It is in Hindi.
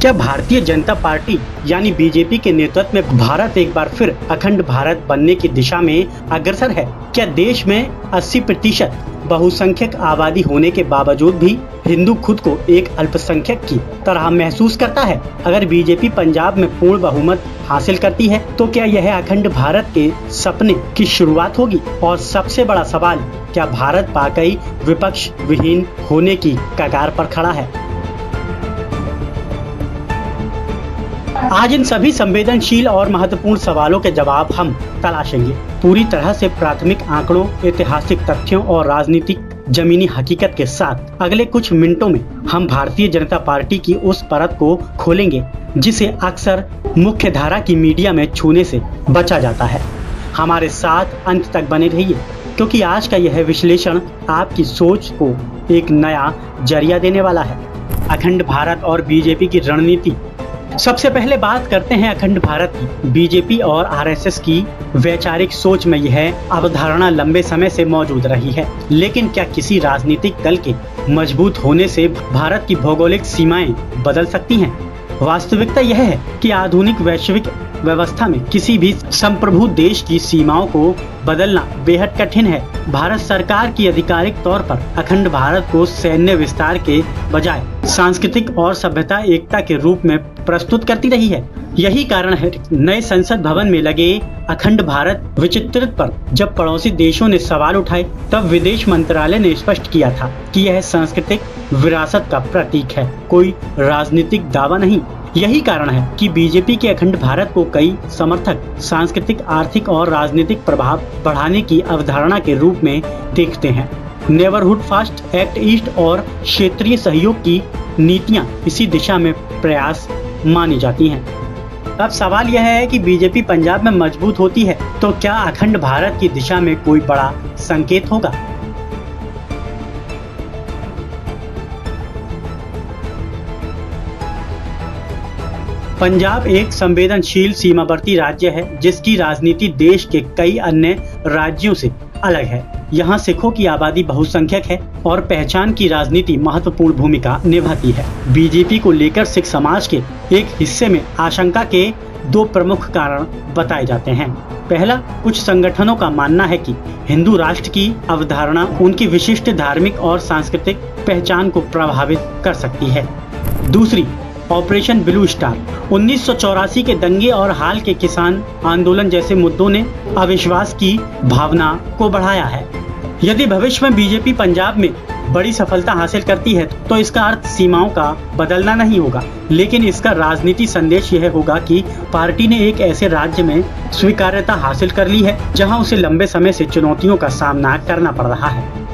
क्या भारतीय जनता पार्टी यानी बीजेपी के नेतृत्व में भारत एक बार फिर अखंड भारत बनने की दिशा में अग्रसर है? क्या देश में 80% बहुसंख्यक आबादी होने के बावजूद भी हिंदू खुद को एक अल्पसंख्यक की तरह महसूस करता है? अगर बीजेपी पंजाब में पूर्ण बहुमत हासिल करती है तो क्या यह अखंड भारत के सपने की शुरुआत होगी? और सबसे बड़ा सवाल, क्या भारत वाकई विपक्ष विहीन होने की कगार पर खड़ा है? आज इन सभी संवेदनशील और महत्वपूर्ण सवालों के जवाब हम तलाशेंगे, पूरी तरह से प्राथमिक आंकड़ों, ऐतिहासिक तथ्यों और राजनीतिक जमीनी हकीकत के साथ। अगले कुछ मिनटों में हम भारतीय जनता पार्टी की उस परत को खोलेंगे जिसे अक्सर मुख्य धारा की मीडिया में छूने से बचा जाता है। हमारे साथ अंत तक बने रहिए, क्योंकि आज का यह विश्लेषण आपकी सोच को एक नया जरिया देने वाला है। अखंड भारत और बीजेपी की रणनीति। सबसे पहले बात करते हैं अखंड भारत की। बीजेपी और आरएसएस की वैचारिक सोच में यह अवधारणा लंबे समय से मौजूद रही है, लेकिन क्या किसी राजनीतिक दल के मजबूत होने से भारत की भौगोलिक सीमाएं बदल सकती हैं? वास्तविकता यह है कि आधुनिक वैश्विक व्यवस्था में किसी भी संप्रभु देश की सीमाओं को बदलना बेहद कठिन है। भारत सरकार की आधिकारिक तौर पर अखंड भारत को सैन्य विस्तार के बजाय सांस्कृतिक और सभ्यता एकता के रूप में प्रस्तुत करती रही है। यही कारण है नए संसद भवन में लगे अखंड भारत विचित्रित पर जब पड़ोसी देशों ने सवाल उठाए, तब विदेश मंत्रालय ने स्पष्ट किया था कि यह सांस्कृतिक विरासत का प्रतीक है, कोई राजनीतिक दावा नहीं। यही कारण है कि बीजेपी के अखंड भारत को कई समर्थक सांस्कृतिक, आर्थिक और राजनीतिक प्रभाव बढ़ाने की अवधारणा के रूप में देखते हैं। नेबरहुड फर्स्ट, एक्ट ईस्ट और क्षेत्रीय सहयोग की नीतियां इसी दिशा में प्रयास मानी जाती हैं। अब सवाल यह है कि बीजेपी पंजाब में मजबूत होती है तो क्या अखंड भारत की दिशा में कोई बड़ा संकेत होगा? पंजाब एक संवेदनशील सीमावर्ती राज्य है जिसकी राजनीति देश के कई अन्य राज्यों से अलग है। यहाँ सिखों की आबादी बहुसंख्यक है और पहचान की राजनीति महत्वपूर्ण भूमिका निभाती है। बीजेपी को लेकर सिख समाज के एक हिस्से में आशंका के दो प्रमुख कारण बताए जाते हैं। पहला, कुछ संगठनों का मानना है कि हिंदू राष्ट्र की अवधारणा उनकी विशिष्ट धार्मिक और सांस्कृतिक पहचान को प्रभावित कर सकती है। दूसरी, ऑपरेशन ब्लू स्टार 1984 के दंगे और हाल के किसान आंदोलन जैसे मुद्दों ने अविश्वास की भावना को बढ़ाया है। यदि भविष्य में बीजेपी पंजाब में बड़ी सफलता हासिल करती है तो इसका अर्थ सीमाओं का बदलना नहीं होगा, लेकिन इसका राजनीति संदेश यह होगा कि पार्टी ने एक ऐसे राज्य में स्वीकार्यता हासिल कर ली है जहां उसे लंबे समय से चुनौतियों का सामना करना पड़ रहा है।